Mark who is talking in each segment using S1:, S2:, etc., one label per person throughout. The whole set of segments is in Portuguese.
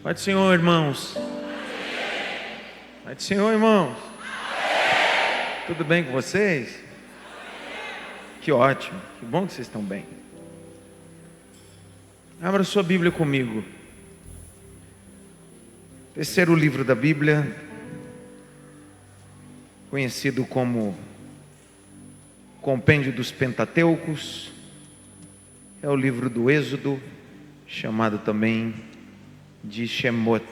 S1: Pai do Senhor, irmãos. Pai do Senhor, irmãos. Tudo bem com vocês? Que ótimo, que bom que vocês estão bem. Abra sua Bíblia comigo. Terceiro livro da Bíblia, conhecido como Compêndio dos Pentateucos, é o livro do Êxodo, chamado também de Shemot.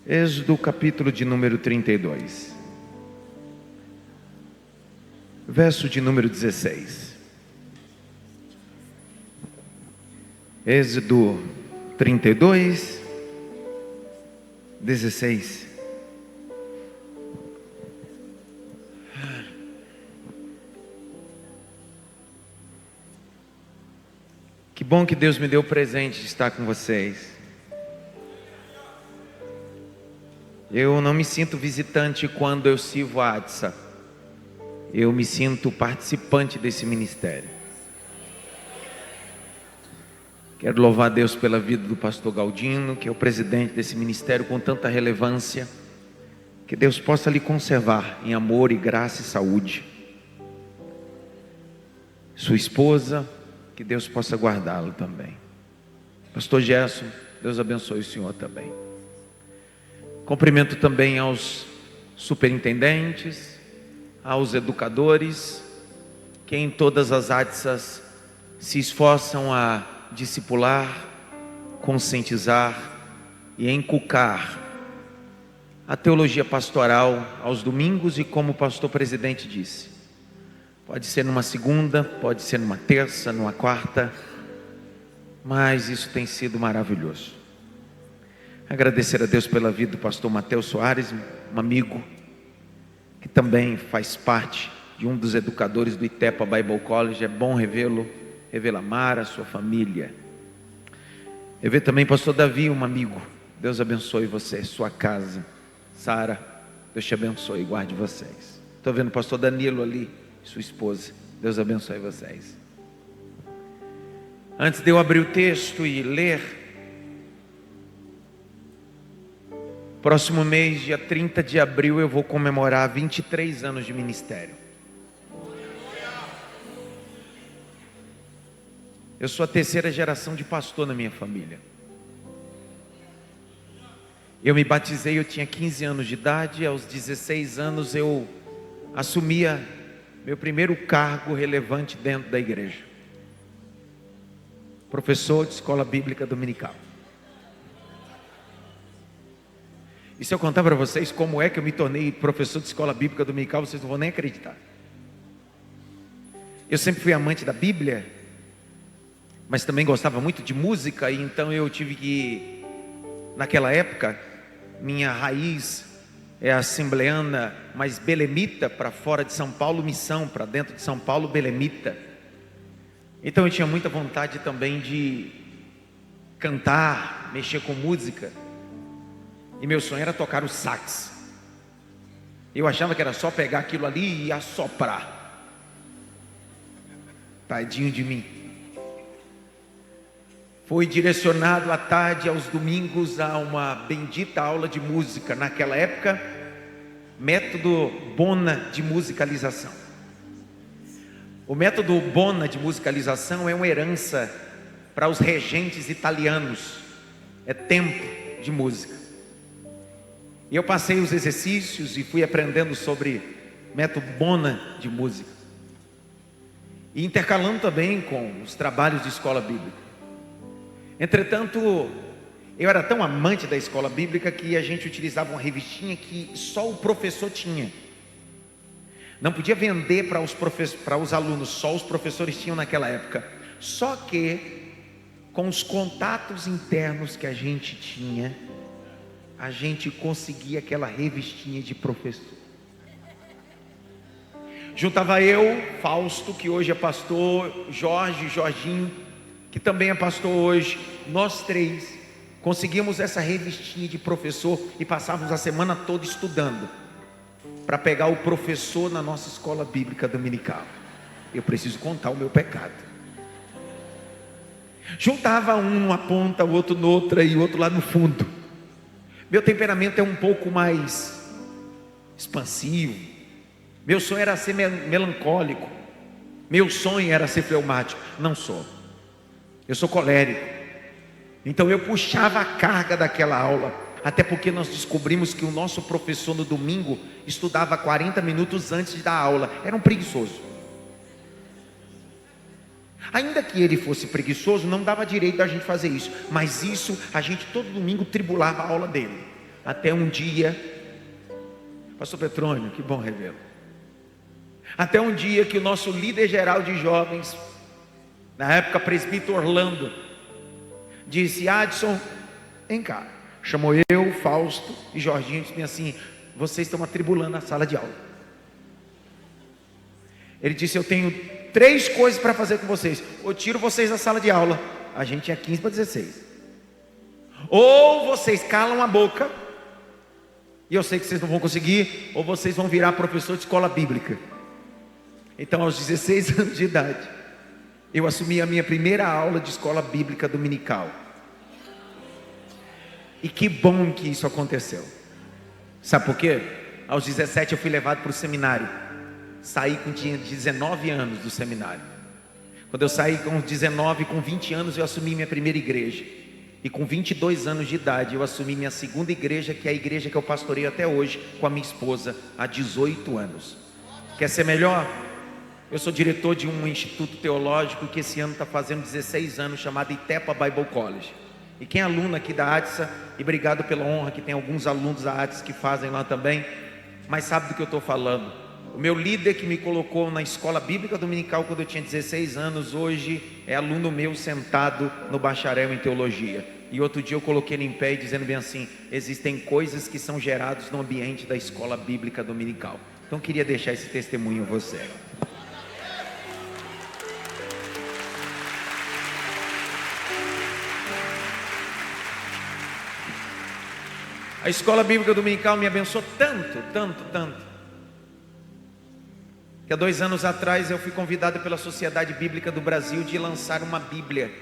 S1: Êxodo, capítulo de número 32, verso de número 16. Êxodo 32, 16. Que bom que Deus me deu o presente de estar com vocês. Eu não me sinto visitante quando eu sirvo a ADSA. Eu me sinto participante desse ministério. Quero louvar a Deus pela vida do pastor Galdino, que é o presidente desse ministério com tanta relevância. Que Deus possa lhe conservar em amor e graça e saúde. Sua esposa, que Deus possa guardá-lo também. Pastor Gerson, Deus abençoe o senhor também. Cumprimento também aos superintendentes, aos educadores, que em todas as ADSAs se esforçam a discipular, conscientizar e inculcar a teologia pastoral aos domingos e, como o pastor presidente disse, pode ser numa segunda, pode ser numa terça, numa quarta, mas isso tem sido maravilhoso. Agradecer a Deus pela vida do pastor Mateus Soares, um amigo que também faz parte de um dos educadores do Itepa Bible College. É bom revê-lo, revê-la Mara, sua família. Rever também o pastor Davi, um amigo. Deus abençoe você, sua casa. Sara, Deus te abençoe e guarde vocês. Estou vendo o pastor Danilo ali, sua esposa. Deus abençoe vocês. Antes de eu abrir o texto e ler, próximo mês, dia 30 de abril, eu vou comemorar 23 anos de ministério. Eu sou a terceira geração de pastor na minha família. Eu me batizei, eu tinha 15 anos de idade. Aos 16 anos eu assumia meu primeiro cargo relevante dentro da igreja. Professor de escola bíblica dominical. E se eu contar para vocês como é que eu me tornei professor de escola bíblica dominical, vocês não vão nem acreditar. Eu sempre fui amante da Bíblia, mas também gostava muito de música, e então eu tive que, naquela época, minha raiz é assembleana, mas belemita, para fora de São Paulo, missão, para dentro de São Paulo, belemita. Então eu tinha muita vontade também de cantar, mexer com música, e meu sonho era tocar o sax. Eu achava que era só pegar aquilo ali e assoprar. Tadinho de mim. Fui direcionado à tarde, aos domingos, a uma bendita aula de música. Naquela época, método Bona de musicalização. O método Bona de musicalização é uma herança para os regentes italianos. É tempo de música. E eu passei os exercícios e fui aprendendo sobre método Bona de música. E intercalando também com os trabalhos de escola bíblica. Entretanto, eu era tão amante da escola bíblica que a gente utilizava uma revistinha que só o professor tinha. Não podia vender para os alunos, só os professores tinham naquela época. Só que, com os contatos internos que a gente tinha, a gente conseguia aquela revistinha de professor. Juntava eu, Fausto, que hoje é pastor, Jorginho, que também é pastor hoje, nós três conseguimos essa revistinha de professor e passávamos a semana toda estudando para pegar o professor na nossa escola bíblica dominical. Eu preciso contar o meu pecado. Juntava um numa ponta, o outro noutra e o outro lá no fundo. Meu temperamento é um pouco mais expansivo. Meu sonho era ser melancólico. Meu sonho era ser fleumático. Não sou. Eu sou colérico. Então eu puxava a carga daquela aula. Até porque nós descobrimos que o nosso professor no domingo estudava 40 minutos antes de dar aula. Era um preguiçoso. Ainda que ele fosse preguiçoso, não dava direito a gente fazer isso. Mas isso, a gente todo domingo tribulava a aula dele. Até um dia, pastor Petrônio, que bom revê-lo. Até um dia que o nosso líder geral de jovens, na época presbítero Orlando, disse: Adson, vem cá. Chamou eu, Fausto e Jorginho e disse assim: vocês estão atribulando a sala de aula. Ele disse: eu tenho 3 coisas para fazer com vocês. Ou tiro vocês da sala de aula. A gente é 15 para 16. Ou vocês calam a boca, e eu sei que vocês não vão conseguir. Ou vocês vão virar professor de escola bíblica. Então aos 16 anos de idade, eu assumi a minha primeira aula de escola bíblica dominical. E que bom que isso aconteceu. Sabe por quê? Aos 17 eu fui levado para o seminário. Saí com tinha 19 anos do seminário. Quando eu saí com 19, com 20 anos eu assumi minha primeira igreja. E com 22 anos de idade eu assumi minha segunda igreja, que é a igreja que eu pastoreio até hoje com a minha esposa há 18 anos. Quer ser melhor? Eu sou diretor de um instituto teológico que esse ano está fazendo 16 anos, chamado Itepa Bible College. E quem é aluno aqui da ADSA, e obrigado pela honra que tem alguns alunos da ADSA que fazem lá também, mas sabe do que eu estou falando. O meu líder que me colocou na escola bíblica dominical quando eu tinha 16 anos, hoje é aluno meu sentado no bacharel em teologia. E outro dia eu coloquei ele em pé e dizendo bem assim: existem coisas que são geradas no ambiente da escola bíblica dominical. Então eu queria deixar esse testemunho a você. A escola bíblica dominical me abençoou tanto, que há 2 anos atrás eu fui convidado pela Sociedade Bíblica do Brasil de lançar uma Bíblia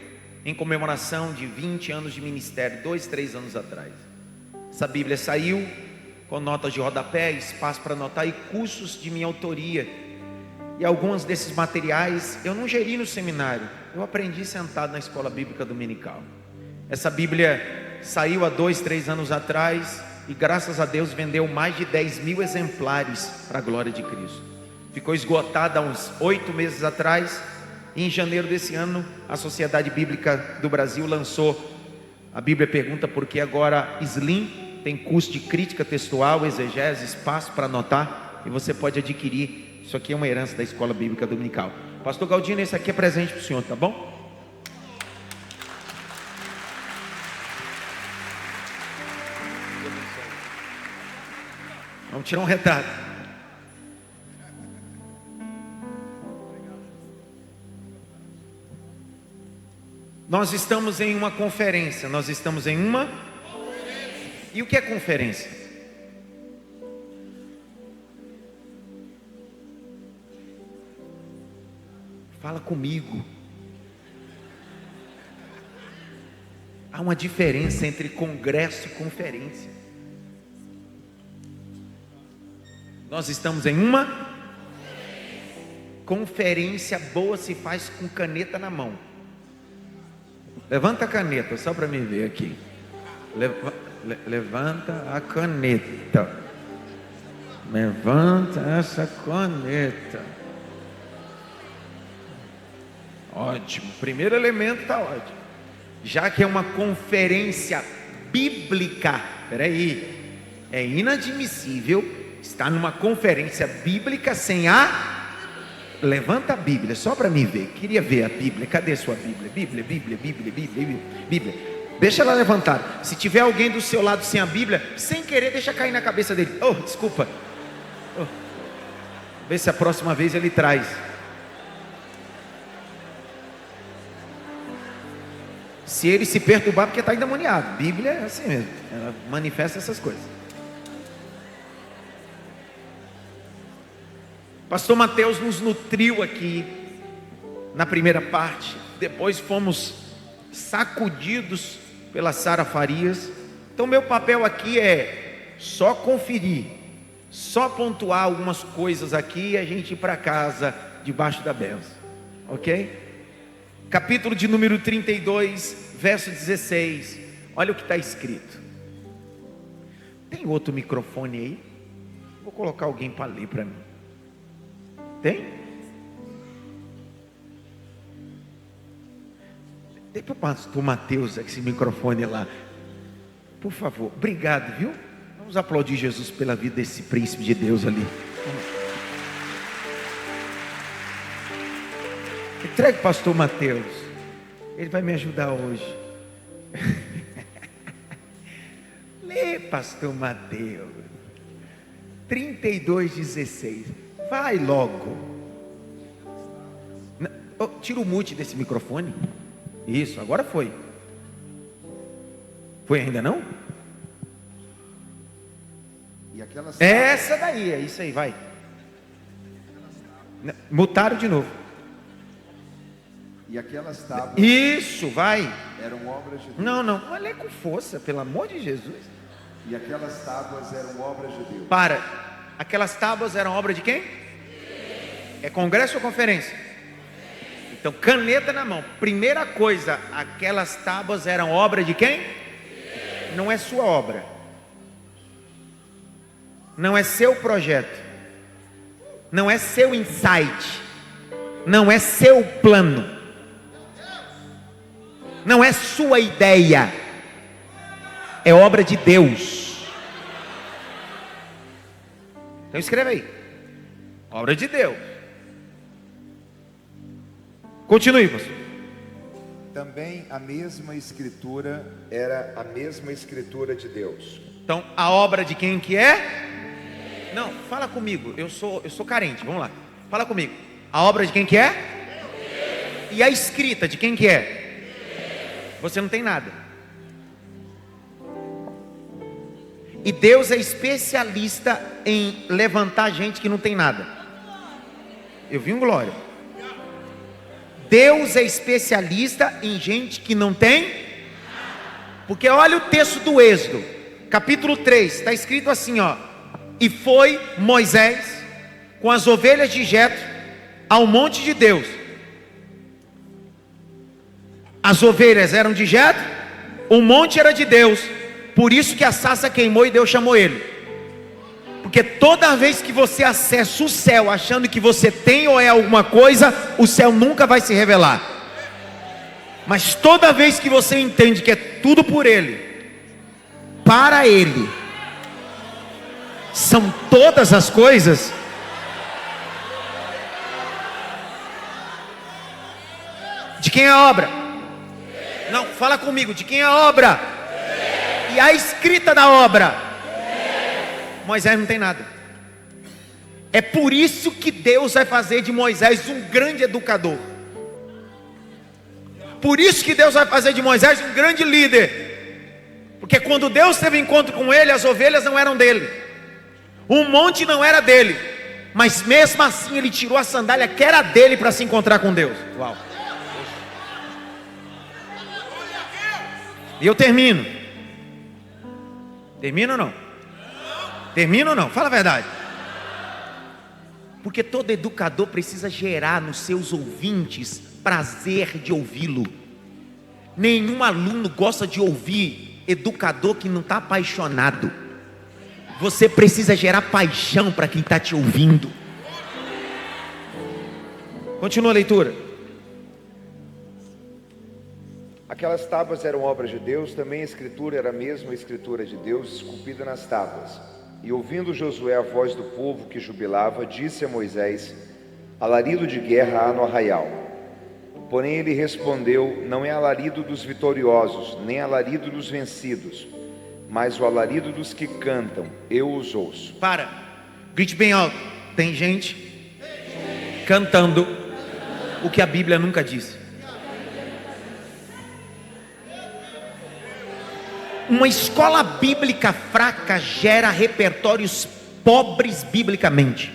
S1: em comemoração de 20 anos de ministério, 2, 3 anos atrás. Essa Bíblia saiu com notas de rodapé, espaço para anotar e cursos de minha autoria. E alguns desses materiais eu não geri no seminário, eu aprendi sentado na escola bíblica dominical. Essa Bíblia saiu há 2, 3 anos atrás e graças a Deus vendeu mais de 10.000 exemplares para a glória de Cristo. Ficou esgotada há uns 8 meses atrás. E em janeiro desse ano a Sociedade Bíblica do Brasil lançou a Bíblia Pergunta Por Quê agora Slim. Tem curso de crítica textual, exegese, espaço para anotar, e você pode adquirir. Isso aqui é uma herança da escola bíblica dominical. Pastor Galdino, esse aqui é presente para o senhor, tá bom? Vamos tirar um retrato. Nós estamos em uma conferência. E o que é conferência? Fala comigo. Há uma diferença entre congresso e conferência. Nós estamos em uma conferência. Boa se faz com caneta na mão. Levanta a caneta, só para me ver aqui. Levanta a caneta. Levanta essa caneta. Ótimo. Primeiro elemento está ótimo. Já que é uma conferência bíblica, peraí, é inadmissível estar numa conferência bíblica sem a... Levanta a Bíblia, só para me ver. Queria ver a Bíblia. Cadê sua Bíblia? Bíblia. Deixa ela levantar. Se tiver alguém do seu lado sem a Bíblia, sem querer, deixa cair na cabeça dele. Oh, desculpa. Vê se a próxima vez ele traz. Se ele se perturbar, porque está endemoniado. Bíblia é assim mesmo, ela manifesta essas coisas. Pastor Mateus nos nutriu aqui na primeira parte. Depois fomos sacudidos pela Sara Farias. Então meu papel aqui é só conferir, só pontuar algumas coisas aqui e a gente ir para casa debaixo da bênção, ok? Capítulo de número 32, verso 16, olha o que está escrito. Tem outro microfone aí? Vou colocar alguém para ler para mim. Tem? Dê para o pastor Mateus esse microfone lá, por favor. Obrigado, viu? Vamos aplaudir Jesus pela vida desse príncipe de Deus ali. Entregue o pastor Mateus, ele vai me ajudar hoje. Lê, pastor Mateus, 32:16. Vai logo. Tira o mute desse microfone. Isso, agora foi. Foi ainda não?
S2: E aquelas
S1: Essa daí, é isso aí, vai. Mutaram de novo.
S2: E aquelas tábuas
S1: Isso, vai.
S2: eram obras de Deus.
S1: Não, olha com força, pelo amor de Jesus.
S2: E aquelas tábuas eram obras de Deus.
S1: Para, aquelas tábuas eram obra de quem? É congresso ou conferência? Então, caneta na mão. Primeira coisa, aquelas tábuas eram obra de quem? Não é sua obra, não é seu projeto, não é seu insight, não é seu plano, não é sua ideia, é obra de Deus. Então escreva aí, obra de Deus. Continue, pastor.
S2: Também a mesma escritura era a mesma escritura de Deus.
S1: Então, a obra de quem que é? Não, fala comigo, eu sou carente, vamos lá. Fala comigo. A obra de quem que é? E a escrita de quem que é? Você não tem nada. E Deus é especialista em levantar gente que não tem nada. Eu vi um glória. Deus é especialista em gente que não tem. Porque olha o texto do Êxodo, capítulo 3, está escrito assim, ó: e foi Moisés com as ovelhas de Jetro ao monte de Deus. As ovelhas eram de Jetro, o monte era de Deus. Por isso que a sarça queimou e Deus chamou ele. Porque toda vez que você acessa o céu achando que você tem ou é alguma coisa, o céu nunca vai se revelar. Mas toda vez que você entende que é tudo por Ele, para Ele, são todas as coisas, de quem é a obra? Não, fala comigo, de quem é a obra? E a escrita da obra? Moisés não tem nada. É por isso que Deus vai fazer de Moisés um grande educador. Por isso que Deus vai fazer de Moisés um grande líder. Porque quando Deus teve encontro com ele, as ovelhas não eram dele, o monte não era dele, mas mesmo assim ele tirou a sandália que era dele para se encontrar com Deus. Uau. E eu termino. Termino ou não? Termino ou não? Fala a verdade. Porque todo educador precisa gerar nos seus ouvintes prazer de ouvi-lo. Nenhum aluno gosta de ouvir educador que não está apaixonado. Você precisa gerar paixão para quem está te ouvindo. Continua a leitura.
S2: Aquelas tábuas eram obras de Deus, também a escritura era a mesma escritura de Deus, esculpida nas tábuas. E ouvindo Josué a voz do povo que jubilava, disse a Moisés: alarido de guerra há no arraial. Porém ele respondeu: não é alarido dos vitoriosos, nem alarido dos vencidos, mas o alarido dos que cantam, eu os ouço.
S1: Para, grite bem alto. Tem gente cantando o que a Bíblia nunca disse. Uma escola bíblica fraca gera repertórios pobres biblicamente.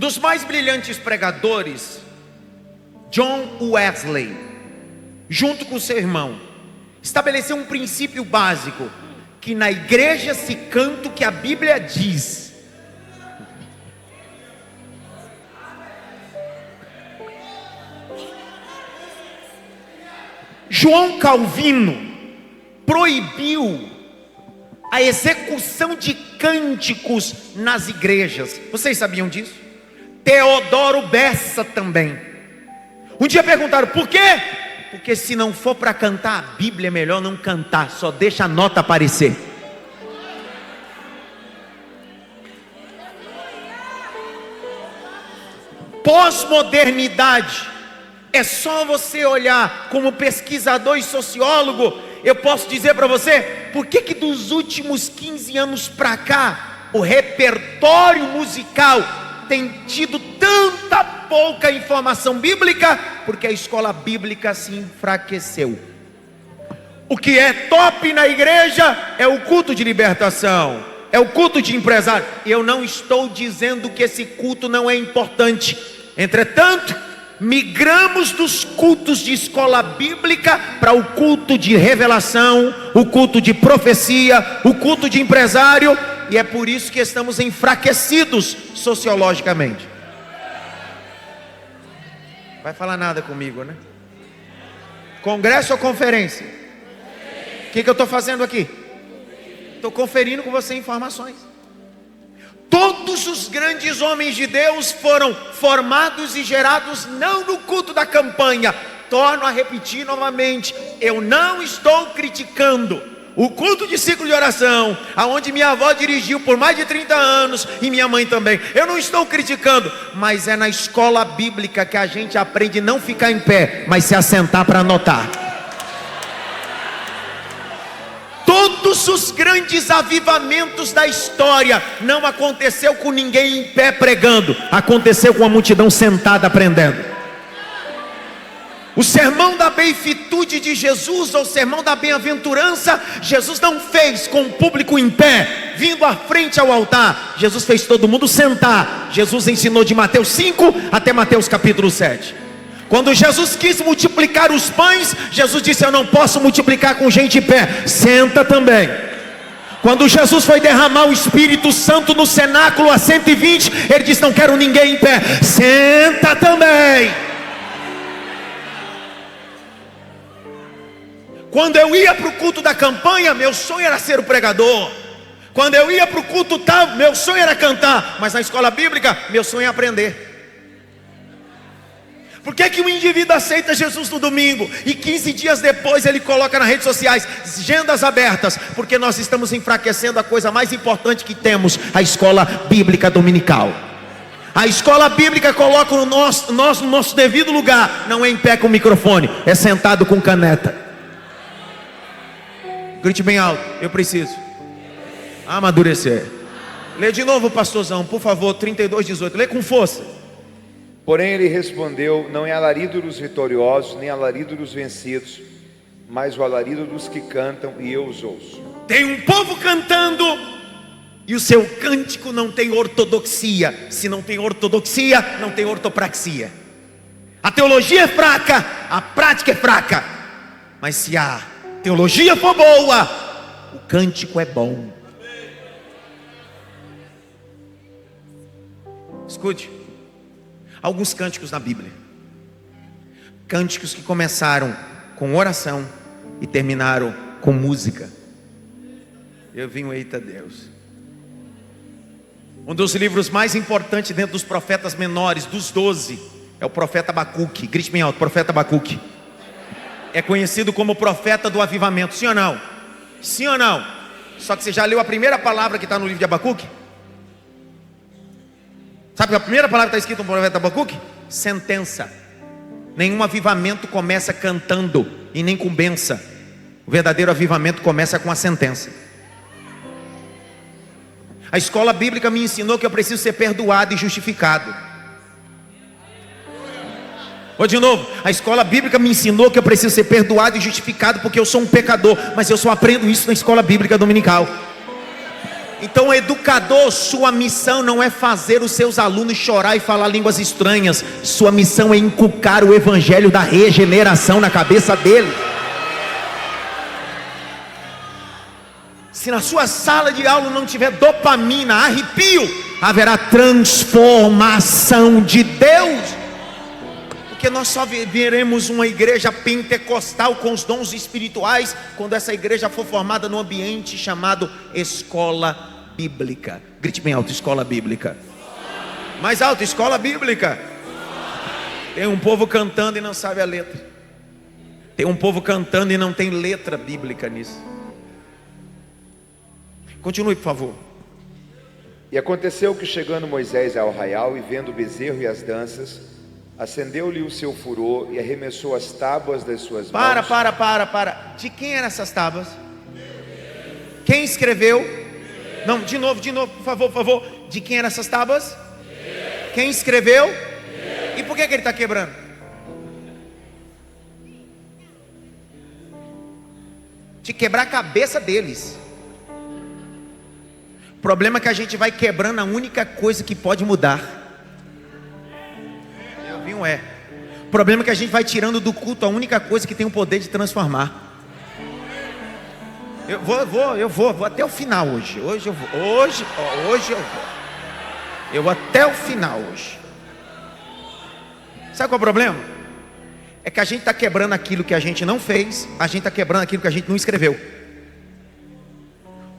S1: dos mais brilhantes pregadores, John Wesley, junto com seu irmão, estabeleceu um princípio básico: que na igreja se canta o que a Bíblia diz. João Calvino proibiu a execução de cânticos nas igrejas. Vocês sabiam disso? Teodoro Bessa também. Um dia perguntaram: por quê? Porque se não for para cantar a Bíblia, é melhor não cantar, só deixa a nota aparecer. Pós-modernidade, é só você olhar como pesquisador e sociólogo. Eu posso dizer para você, por que dos últimos 15 anos para cá, o repertório musical tem tido tanta pouca informação bíblica? Porque a escola bíblica se enfraqueceu. O que é top na igreja é o culto de libertação, é o culto de empresário. Eu não estou dizendo que esse culto não é importante. Entretanto, migramos dos cultos de escola bíblica para o culto de revelação, o culto de profecia, o culto de empresário, e é por isso que estamos enfraquecidos sociologicamente. Vai falar nada comigo, né? Congresso ou conferência? O que eu estou fazendo aqui? Estou conferindo com você informações. Todos os grandes homens de Deus foram formados e gerados não no culto da campanha. Torno a repetir novamente, eu não estou criticando o culto de ciclo de oração, aonde minha avó dirigiu por mais de 30 anos e minha mãe também. Eu não estou criticando, mas é na escola bíblica que a gente aprende a não ficar em pé, mas se assentar para anotar. Todos os grandes avivamentos da história não aconteceu com ninguém em pé pregando, aconteceu com a multidão sentada aprendendo. O sermão da benfitude de Jesus, ou sermão da bem-aventurança, Jesus não fez com o público em pé, vindo à frente ao altar. Jesus fez todo mundo sentar. Jesus ensinou de Mateus 5 até Mateus capítulo 7. Quando Jesus quis multiplicar os pães, Jesus disse: eu não posso multiplicar com gente em pé, senta também. Quando Jesus foi derramar o Espírito Santo no cenáculo a 120, ele disse: não quero ninguém em pé, senta também. Quando eu ia para o culto da campanha, meu sonho era ser o pregador. Quando eu ia para o culto tal, meu sonho era cantar. Mas na escola bíblica, meu sonho é aprender. Por que o indivíduo aceita Jesus no domingo e 15 dias depois ele coloca nas redes sociais agendas abertas? Porque nós estamos enfraquecendo a coisa mais importante que temos, a escola bíblica dominical. A escola bíblica coloca no nosso devido lugar. Não é em pé com microfone, é sentado com caneta. Grite bem alto: eu preciso amadurecer. Lê de novo, pastorzão, por favor, 32:18. Lê com força.
S2: Porém ele respondeu: não é alarido dos vitoriosos, nem alarido dos vencidos, mas o alarido dos que cantam, e eu os ouço.
S1: Tem um povo cantando e o seu cântico não tem ortodoxia. Se não tem ortodoxia, não tem ortopraxia. A teologia é fraca, a prática é fraca. Mas se a teologia for boa, o cântico é bom. Escute, alguns cânticos na Bíblia, cânticos que começaram com oração e terminaram com música. Eu vim, eita Deus. Um dos livros mais importantes dentro dos profetas menores, dos 12, é o profeta Abacuque. Grite bem alto: profeta Abacuque. É conhecido como o profeta do avivamento, sim ou não? Sim ou não? Só que você já leu a primeira palavra que está no livro de Abacuque? Sabe a primeira palavra que está escrita no profeta Abacuque? Sentença. Nenhum avivamento começa cantando e nem com benção. O verdadeiro avivamento começa com a sentença. A escola bíblica me ensinou que eu preciso ser perdoado e justificado. Ou de novo, a escola bíblica me ensinou que eu preciso ser perdoado e justificado porque eu sou um pecador. Mas eu só aprendo isso na escola bíblica dominical. Então, educador, sua missão não é fazer os seus alunos chorar e falar línguas estranhas. Sua missão é inculcar o evangelho da regeneração na cabeça dele. Se na sua sala de aula não tiver dopamina, arrepio, haverá transformação de Deus. Porque nós só veremos uma igreja pentecostal com os dons espirituais quando essa igreja for formada num ambiente chamado escola bíblica. Grite bem alto, escola bíblica. Mais alto, escola bíblica. Tem um povo cantando e não sabe a letra. Tem um povo cantando e não tem letra bíblica nisso. Continue, por favor.
S2: E aconteceu que, chegando Moisés ao arraial e vendo o bezerro e as danças, acendeu-lhe o seu furor e arremessou as tábuas das suas mãos.
S1: Para. De quem eram essas tábuas? Quem escreveu? Não, de novo, por favor. De quem eram essas tábuas? Quem escreveu? E por que ele está quebrando? De quebrar a cabeça deles. O problema é que a gente vai quebrando a única coisa que pode mudar. Eu vi um é. O problema é que a gente vai tirando do culto a única coisa que tem o poder de transformar. Eu vou até o final hoje. Hoje eu vou. Eu vou até o final hoje. Sabe qual é o problema? É que a gente está quebrando aquilo que a gente não fez. A gente está quebrando aquilo que a gente não escreveu.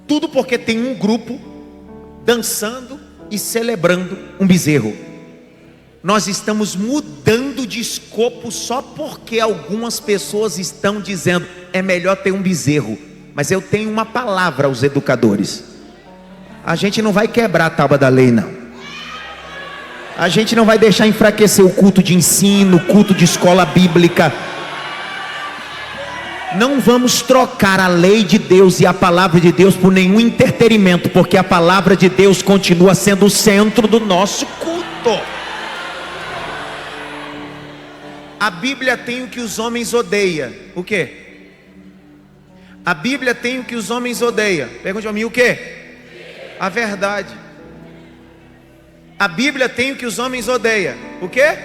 S1: Tudo porque tem um grupo dançando e celebrando um bezerro. Nós estamos mudando de escopo só porque algumas pessoas estão dizendo é melhor ter um bezerro. Mas eu tenho uma palavra aos educadores: a gente não vai quebrar a tábua da lei, não. A gente não vai deixar enfraquecer o culto de ensino, o culto de escola bíblica. Não vamos trocar a lei de Deus e a palavra de Deus por nenhum entretenimento, porque a palavra de Deus continua sendo o centro do nosso culto. A Bíblia tem o que os homens odeiam. O quê? A Bíblia tem o que os homens odeiam. Pergunte a mim, o quê? A verdade. A Bíblia tem o que os homens odeiam. O quê?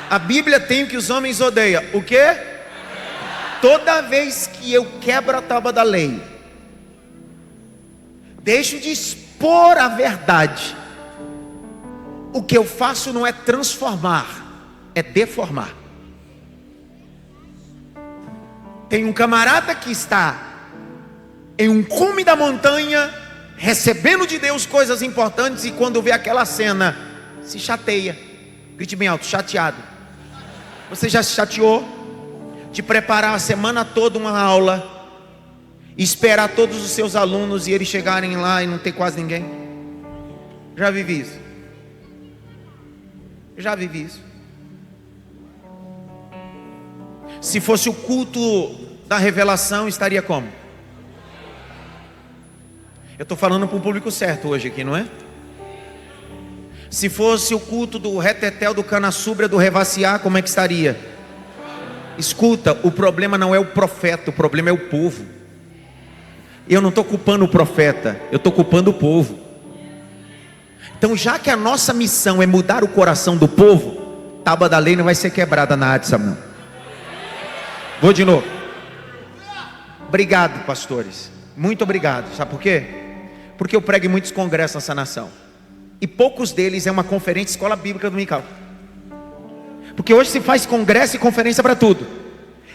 S1: A Bíblia tem o que os homens odeiam. O quê? Toda vez que eu quebro a tábua da lei, deixo de expor a verdade, o que eu faço não é transformar, é deformar. Tem um camarada que está em um cume da montanha, recebendo de Deus coisas importantes, e quando vê aquela cena, se chateia. Grite bem alto, chateado. Você já se chateou de preparar a semana toda uma aula, esperar todos os seus alunos e eles chegarem lá e não ter quase ninguém? Já vivi isso. Se fosse o culto da revelação, estaria como? Eu estou falando para o público certo hoje aqui, não é? Se fosse o culto do retetel, do canaçubra, do revaciar, como é que estaria? Escuta, o problema não é o profeta, o problema é o povo. Eu não estou culpando o profeta, eu estou culpando o povo. Então, já que a nossa missão é mudar o coração do povo, a tábua da lei não vai ser quebrada na Addis, não. Vou de novo. Obrigado, pastores. Muito obrigado. Sabe por quê? Porque eu prego em muitos congressos nessa nação, e poucos deles é uma conferência escola bíblica dominical. Porque hoje se faz congresso e conferência para tudo.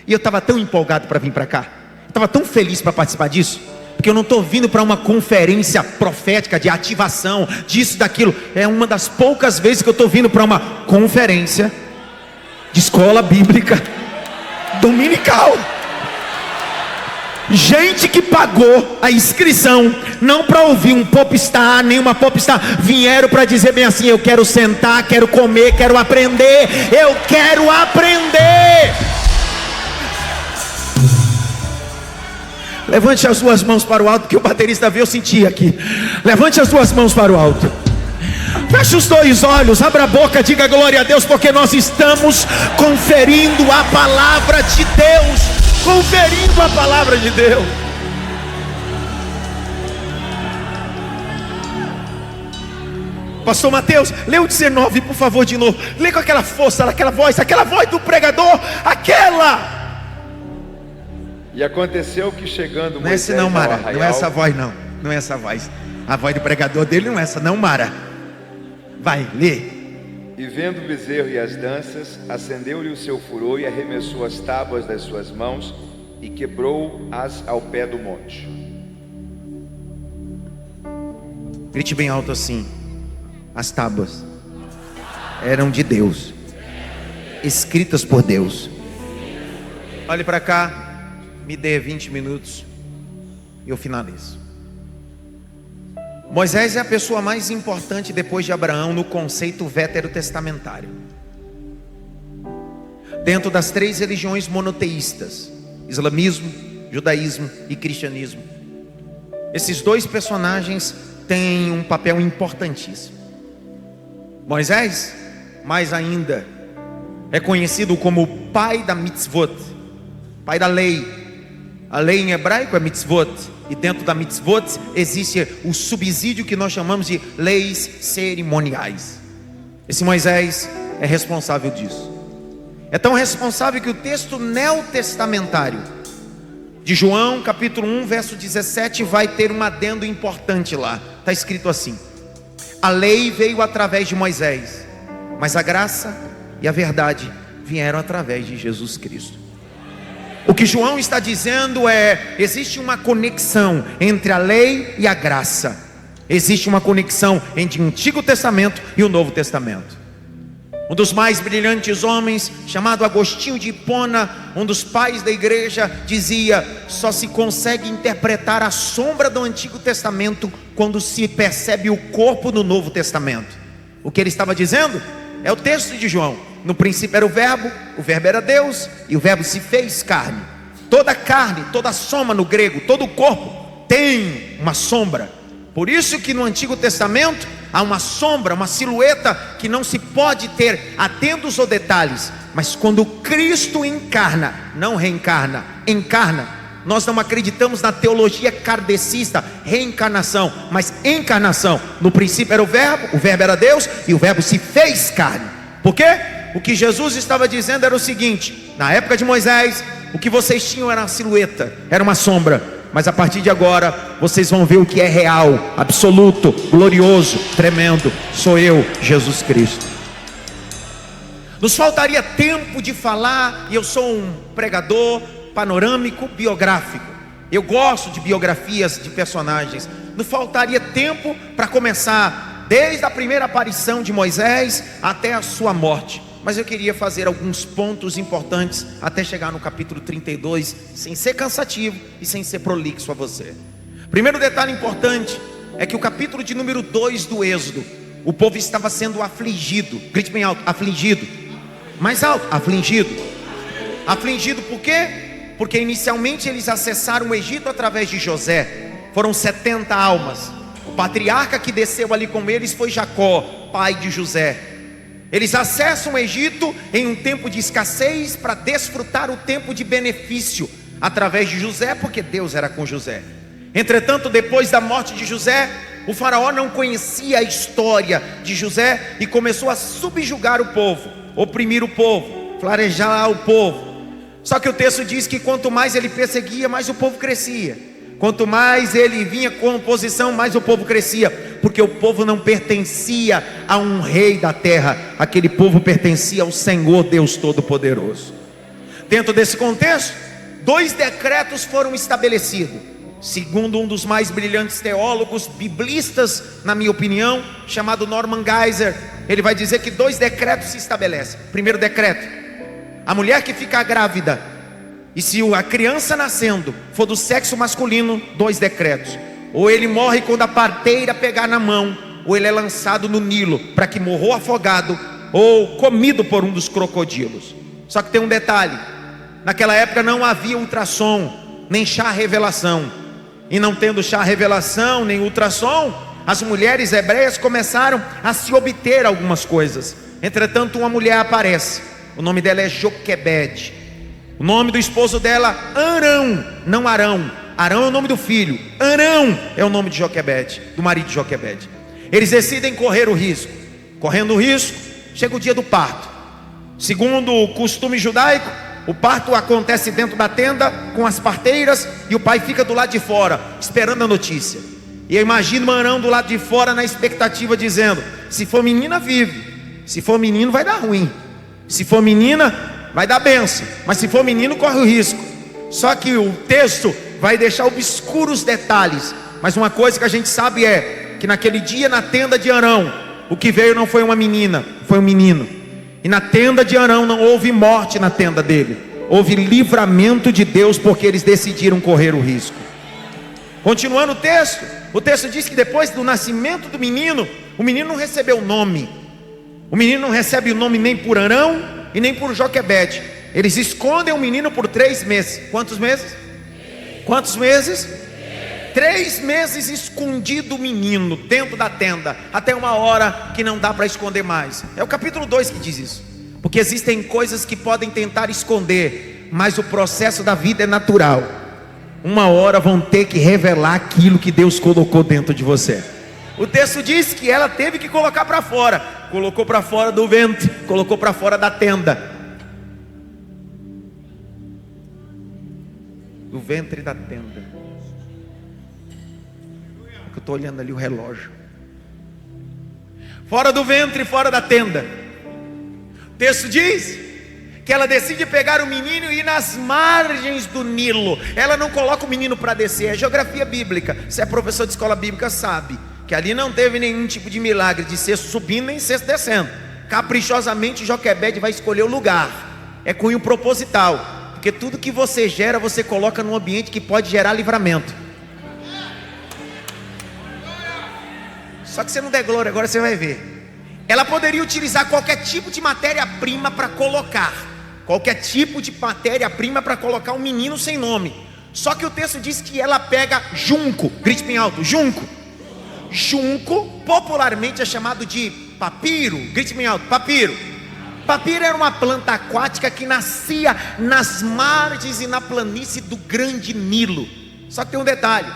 S1: E eu estava tão empolgado para vir para cá, estava tão feliz para participar disso, porque eu não estou vindo para uma conferência profética de ativação, disso, daquilo. É uma das poucas vezes que eu estou vindo para uma conferência de escola bíblica dominical. Gente que pagou a inscrição, não para ouvir um popstar, nem uma popstar, vieram para dizer bem assim: eu quero sentar, quero comer, quero aprender. Eu quero aprender. Levante as suas mãos para o alto, que o baterista veio, eu senti aqui. Levante as suas mãos para o alto. Feche os dois olhos, abra a boca, diga glória a Deus, porque nós estamos conferindo a palavra de Deus. Conferindo a palavra de Deus. Pastor Mateus, lê o 19, por favor, de novo. Lê com aquela força, aquela voz do pregador, aquela.
S2: E aconteceu que chegando
S1: Não é esse não, Mara, não é essa voz não. Não é essa voz. A voz do pregador dele não é essa não, Mara. Vai, lê.
S2: E vendo o bezerro e as danças, acendeu-lhe o seu furor e arremessou as tábuas das suas mãos e quebrou-as ao pé do monte.
S1: Grite bem alto assim: as tábuas eram de Deus, escritas por Deus. Olhe para cá, me dê 20 minutos e eu finalizo. Moisés é a pessoa mais importante depois de Abraão no conceito veterotestamentário. Dentro das 3 religiões monoteístas, islamismo, judaísmo e cristianismo, esses 2 personagens têm um papel importantíssimo. Moisés, mais ainda, é conhecido como o pai da mitzvot, pai da lei. A lei em hebraico é mitzvot, e dentro da mitzvot existe o subsídio que nós chamamos de leis cerimoniais. Esse Moisés é responsável disso. É tão responsável que o texto neotestamentário de João, capítulo 1, verso 17, vai ter um adendo importante lá. Está escrito assim: a lei veio através de Moisés, mas a graça e a verdade vieram através de Jesus Cristo. O que João está dizendo é: existe uma conexão entre a lei e a graça. Existe uma conexão entre o Antigo Testamento e o Novo Testamento. Um dos mais brilhantes homens, chamado Agostinho de Hipona, um dos pais da igreja, dizia: só se consegue interpretar a sombra do Antigo Testamento quando se percebe o corpo do Novo Testamento. O que ele estava dizendo é o texto de João: no princípio era o verbo era Deus, e o verbo se fez carne. Toda carne, toda soma no grego, todo o corpo tem uma sombra. Por isso que no Antigo Testamento há uma sombra, uma silhueta que não se pode ter atentos ou detalhes. Mas quando Cristo encarna, não reencarna, encarna. Nós não acreditamos na teologia kardecista, reencarnação, mas encarnação. No princípio era o verbo era Deus, e o verbo se fez carne. Por quê? O que Jesus estava dizendo era o seguinte: na época de Moisés, o que vocês tinham era uma silhueta, era uma sombra. Mas a partir de agora, vocês vão ver o que é real, absoluto, glorioso, tremendo. Sou eu, Jesus Cristo. Nos faltaria tempo de falar, e eu sou um pregador panorâmico, biográfico. Eu gosto de biografias de personagens. Nos faltaria tempo para começar desde a primeira aparição de Moisés até a sua morte. Mas eu queria fazer alguns pontos importantes até chegar no capítulo 32, sem ser cansativo e sem ser prolixo a você. Primeiro detalhe importante é que o capítulo de número 2 do Êxodo, o povo estava sendo afligido. Grite bem alto: afligido. Mais alto: afligido. Afligido por quê? Porque inicialmente eles acessaram o Egito através de José. Foram 70 almas. O patriarca que desceu ali com eles foi Jacó, pai de José. Eles acessam o Egito em um tempo de escassez para desfrutar o tempo de benefício através de José, porque Deus era com José. Entretanto, depois da morte de José, o faraó não conhecia a história de José e começou a subjugar o povo, oprimir o povo, flagelar o povo. Só que o texto diz que quanto mais ele perseguia, mais o povo crescia. Quanto mais ele vinha com oposição, mais o povo crescia, porque o povo não pertencia a um rei da terra, aquele povo pertencia ao Senhor Deus Todo-Poderoso. Dentro desse contexto, 2 decretos foram estabelecidos, segundo um dos mais brilhantes teólogos biblistas, na minha opinião, chamado Norman Geisler. Ele vai dizer que 2 decretos se estabelecem. Primeiro decreto: a mulher que ficar grávida, e se a criança nascendo for do sexo masculino, 2 decretos: ou ele morre quando a parteira pegar na mão, ou ele é lançado no Nilo, para que morra afogado ou comido por um dos crocodilos. Só que tem um detalhe: naquela época não havia ultrassom, nem chá revelação. E não tendo chá revelação, nem ultrassom, as mulheres hebreias começaram a se obter algumas coisas. Entretanto, uma mulher aparece. O nome dela é Joquebede. O nome do esposo dela, Arão, não Arão. Arão é o nome do filho, Arão é o nome de Joquebede, do marido de Joquebede. Eles decidem correr o risco. Correndo o risco, chega o dia do parto. Segundo o costume judaico, o parto acontece dentro da tenda com as parteiras e o pai fica do lado de fora, esperando a notícia. E eu imagino Arão do lado de fora na expectativa, dizendo: se for menina, vive. Se for menino, vai dar ruim. Se for menina, vai dar bênção. Mas se for menino, corre o risco. Só que o texto vai deixar obscuros detalhes. Mas uma coisa que a gente sabe é que naquele dia na tenda de Arão, o que veio não foi uma menina, foi um menino. E na tenda de Arão não houve morte na tenda dele. Houve livramento de Deus, porque eles decidiram correr o risco. Continuando o texto diz que depois do nascimento do menino, o menino não recebeu nome. O menino não recebe o nome nem por Arão e nem por Joquebede. Eles escondem o menino por 3 meses. Quantos meses? Quantos meses? 3 meses escondido o menino dentro da tenda, até uma hora que não dá para esconder mais. É o capítulo 2 que diz isso. Porque existem coisas que podem tentar esconder, mas o processo da vida é natural. Uma hora vão ter que revelar aquilo que Deus colocou dentro de você. O texto diz que ela teve que colocar para fora. Colocou para fora do ventre, colocou para fora da tenda. Do ventre da tenda. Eu estou olhando ali o relógio. Fora do ventre, fora da tenda. O texto diz que ela decide pegar o menino e ir nas margens do Nilo. Ela não coloca o menino para descer. É geografia bíblica. Se é professor de escola bíblica sabe que ali não teve nenhum tipo de milagre de cesto subindo nem cesto descendo. Caprichosamente Joquebede vai escolher o lugar. É cunho proposital, porque tudo que você gera, você coloca num ambiente que pode gerar livramento. Só que você não der glória, agora você vai ver. Ela poderia utilizar qualquer tipo de matéria-prima para colocar. Qualquer tipo de matéria-prima para colocar um menino sem nome. Só que o texto diz que ela pega junco. Grite bem alto, junco. Junco popularmente é chamado de papiro. Grite bem alto, papiro. Papiro era uma planta aquática que nascia nas margens e na planície do grande Nilo. Só que tem um detalhe: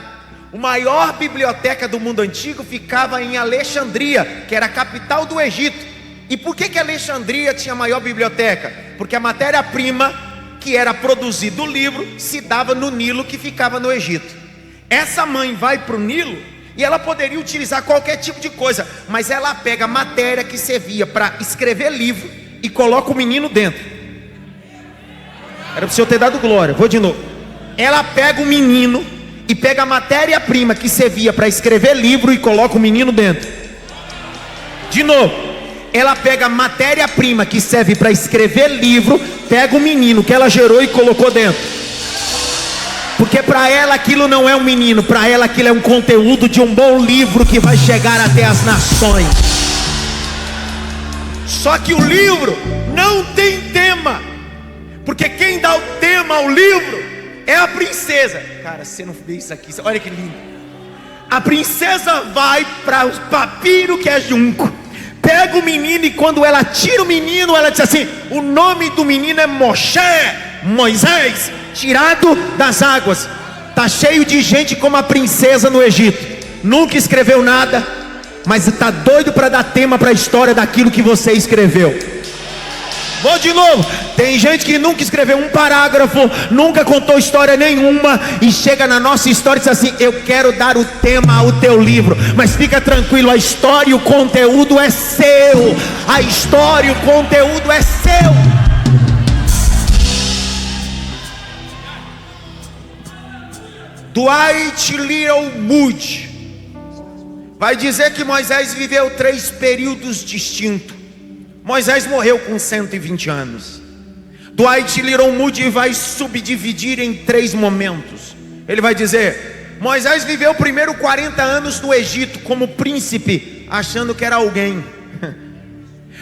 S1: a maior biblioteca do mundo antigo ficava em Alexandria, que era a capital do Egito. E por que Alexandria tinha a maior biblioteca? Porque a matéria-prima que era produzida do livro se dava no Nilo, que ficava no Egito. Essa mãe vai para o Nilo e ela poderia utilizar qualquer tipo de coisa, mas ela pega a matéria que servia para escrever livro e coloca o menino dentro. Era para o senhor ter dado glória. Vou de novo. Ela pega o menino e pega a matéria-prima que servia para escrever livro e coloca o menino dentro. De novo. Ela pega a matéria-prima que serve para escrever livro, pega o menino que ela gerou e colocou dentro. Porque para ela aquilo não é um menino, para ela aquilo é um conteúdo de um bom livro que vai chegar até as nações. Só que o livro não tem tema, porque quem dá o tema ao livro é a princesa. Cara, você não vê isso aqui, olha que lindo. A princesa vai para o papiro que é junco, pega o menino, e quando ela tira o menino, ela diz assim: o nome do menino é Moshe, Moisés, tirado das águas. Está cheio de gente como a princesa no Egito, nunca escreveu nada, mas está doido para dar tema para a história daquilo que você escreveu. Vou de novo. Tem gente que nunca escreveu um parágrafo, nunca contou história nenhuma, e chega na nossa história e diz assim: eu quero dar o tema ao teu livro. Mas fica tranquilo, a história e o conteúdo é seu. A história e o conteúdo é seu. Dwight Little Moody vai dizer que Moisés viveu 3 períodos distintos. Moisés morreu com 120 anos. Dwight Little Moody vai subdividir em 3 momentos. Ele vai dizer: Moisés viveu primeiro 40 anos no Egito como príncipe, achando que era alguém.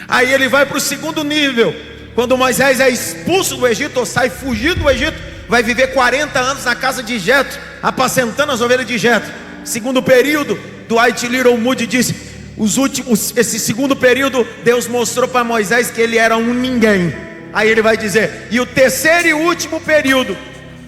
S1: Aí ele vai para o segundo nível. Quando Moisés é expulso do Egito, ou sai fugido do Egito, vai viver 40 anos na casa de Jetro, apacentando as ovelhas de Jetro. Segundo período, Dwight Little Moody disse: esse segundo período, Deus mostrou para Moisés que ele era um ninguém. Aí ele vai dizer: e o terceiro e último período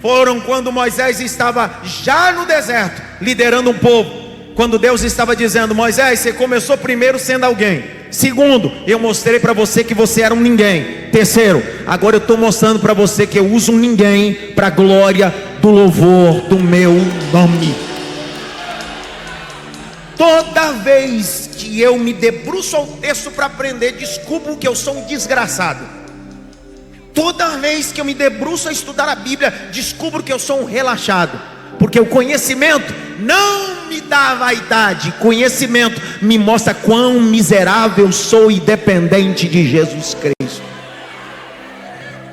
S1: foram quando Moisés estava já no deserto, liderando um povo. quando Deus estava dizendo: Moisés, você começou primeiro sendo alguém. Segundo, eu mostrei para você que você era um ninguém. Terceiro, agora eu estou mostrando para você que eu uso um ninguém para a glória do louvor do meu nome. Toda vez que eu me debruço ao texto para aprender, descubro que eu sou um desgraçado. Toda vez que eu me debruço a estudar a Bíblia, descubro que eu sou um relaxado. Porque o conhecimento não me dá vaidade. Conhecimento me mostra quão miserável sou e dependente de Jesus Cristo.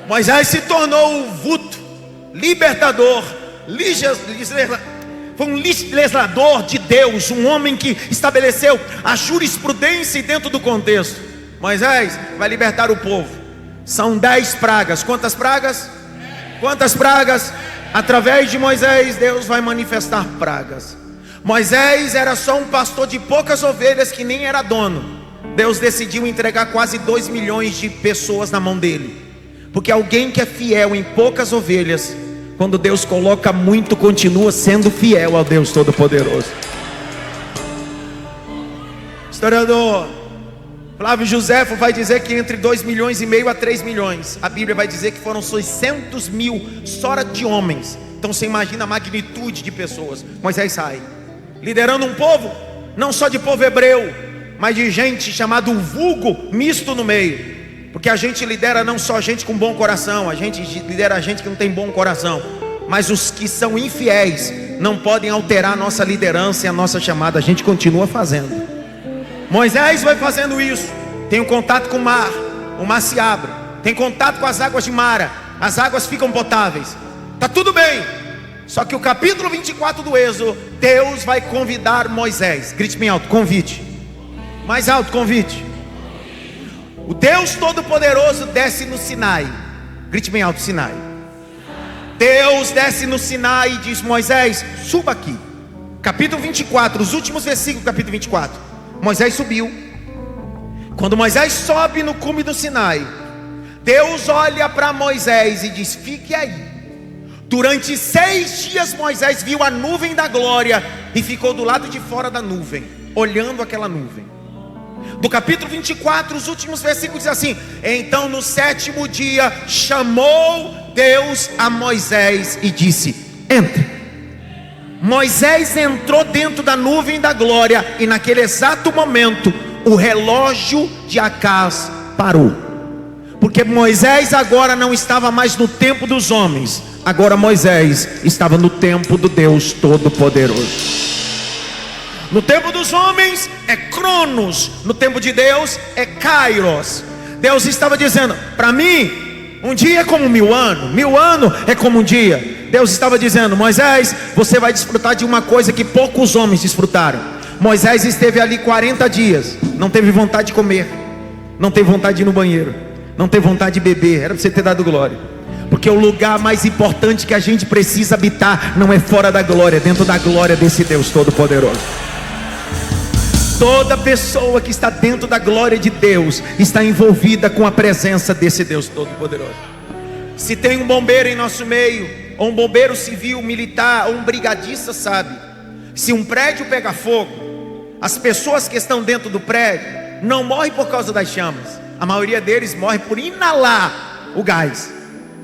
S1: Moisés se tornou o vulto, libertador, foi um legislador de Deus, um homem que estabeleceu a jurisprudência dentro do contexto. Moisés vai libertar o povo. São 10 pragas. Quantas pragas? Quantas pragas? Através de Moisés, Deus vai manifestar pragas. Moisés era só um pastor de poucas ovelhas que nem era dono. Deus decidiu entregar quase 2 milhões de pessoas na mão dele. Porque alguém que é fiel em poucas ovelhas, quando Deus coloca muito, continua sendo fiel ao Deus Todo-Poderoso. Historiador Flávio Josefo vai dizer que entre 2,5 milhões a 3 milhões, a Bíblia vai dizer que foram 600 mil só de homens. Então você imagina a magnitude de pessoas. Moisés sai liderando um povo, não só de povo hebreu, mas de gente chamado vulgo misto no meio. Porque a gente lidera não só gente com bom coração, a gente lidera gente que não tem bom coração. Mas os que são infiéis não podem alterar a nossa liderança e a nossa chamada. A gente continua fazendo. Moisés vai fazendo isso. Tem um contato com o mar se abre. Tem contato com as águas de Mara, as águas ficam potáveis. Está tudo bem. Só que o capítulo 24 do Êxodo, Deus vai convidar Moisés. Grite bem alto, convite. Mais alto, convite. O Deus Todo-Poderoso desce no Sinai. Grite bem alto, Sinai. Deus desce no Sinai e diz: Moisés, suba aqui. Capítulo 24, os últimos versículos do capítulo 24. Moisés subiu. Quando Moisés sobe no cume do Sinai, Deus olha para Moisés e diz: fique aí. Durante 6 dias Moisés viu a nuvem da glória e ficou do lado de fora da nuvem, olhando aquela nuvem. Do capítulo 24, os últimos versículos diz assim: então no 7º dia chamou Deus a Moisés e disse: entre. Moisés entrou dentro da nuvem da glória, e naquele exato momento o relógio de Acaz parou. Porque Moisés agora não estava mais no tempo dos homens, agora Moisés estava no tempo do Deus Todo-Poderoso. No tempo dos homens é Cronos, no tempo de Deus é Kairos. Deus estava dizendo: para mim, um dia é como 1000 anos, 1000 anos é como um dia. Deus estava dizendo: Moisés, você vai desfrutar de uma coisa que poucos homens desfrutaram. Moisés esteve ali 40 dias, não teve vontade de comer, não teve vontade de ir no banheiro, não teve vontade de beber. Era para você ter dado glória. Porque o lugar mais importante que a gente precisa habitar não é fora da glória, é dentro da glória desse Deus Todo-Poderoso. Toda pessoa que está dentro da glória de Deus está envolvida com a presença desse Deus Todo-Poderoso. Se tem um bombeiro em nosso meio, ou um bombeiro civil, militar, ou um brigadista, sabe, se um prédio pega fogo, as pessoas que estão dentro do prédio não morrem por causa das chamas. A maioria deles morre por inalar o gás.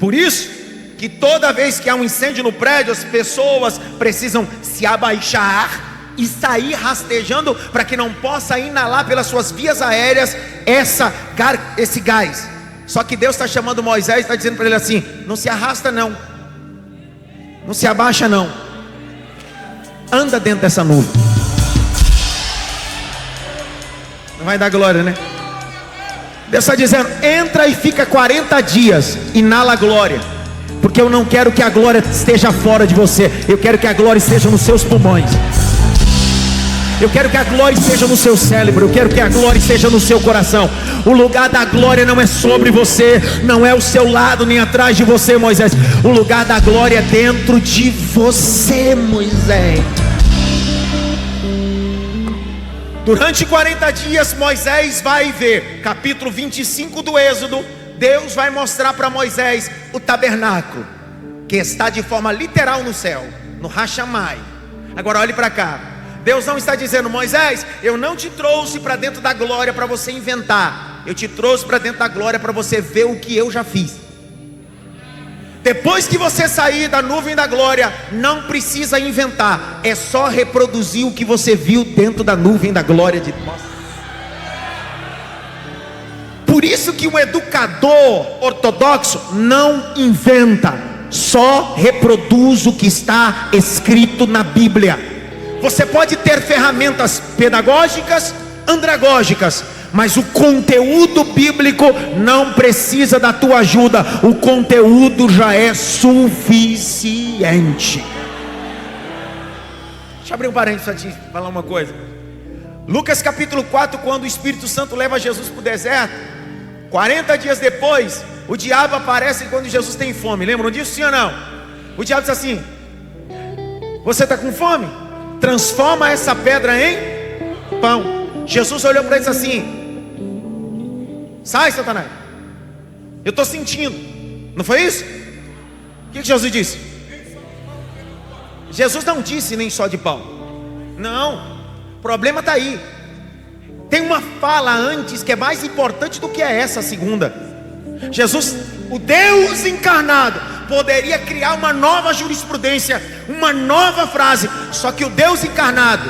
S1: Por isso que toda vez que há um incêndio no prédio, as pessoas precisam se abaixar e sair rastejando para que não possa inalar pelas suas vias aéreas esse gás. Só que Deus está chamando Moisés, está dizendo para ele assim: não se arrasta não, não se abaixa não, anda dentro dessa nuvem. Não vai dar glória, né? Deus está dizendo: entra e fica 40 dias, inala a glória. Porque eu não quero que a glória esteja fora de você, eu quero que a glória esteja nos seus pulmões. Eu quero que a glória esteja no seu cérebro, eu quero que a glória esteja no seu coração. O lugar da glória não é sobre você, não é o seu lado nem atrás de você, Moisés. O lugar da glória é dentro de você, Moisés. Durante 40 dias Moisés vai ver. Capítulo 25 do Êxodo, Deus vai mostrar para Moisés o tabernáculo, que está de forma literal no céu, no Hachamai. Agora olhe para cá. Deus não está dizendo: Moisés, eu não te trouxe para dentro da glória para você inventar. Eu te trouxe para dentro da glória para você ver o que eu já fiz. Depois que você sair da nuvem da glória, não precisa inventar. É só reproduzir o que você viu dentro da nuvem da glória de Deus. Por isso que um educador ortodoxo não inventa, só reproduz o que está escrito na Bíblia. Você pode ter ferramentas pedagógicas, andragógicas, mas o conteúdo bíblico não precisa da tua ajuda. O conteúdo já é suficiente. Deixa eu abrir um parênteses para te falar uma coisa. Lucas capítulo 4, quando o Espírito Santo leva Jesus para o deserto, 40 dias depois, o diabo aparece quando Jesus tem fome. Lembram disso, sim ou não? O diabo diz assim: você está com fome? Transforma essa pedra em pão. Jesus olhou para ele e disse assim: sai, Satanás, eu estou sentindo. Não foi isso? O que Jesus disse? Jesus não disse nem só de pão. Não, o problema está aí. Tem uma fala antes que é mais importante do que essa segunda. Jesus, o Deus encarnado, poderia criar uma nova jurisprudência, uma nova frase. Só que o Deus encarnado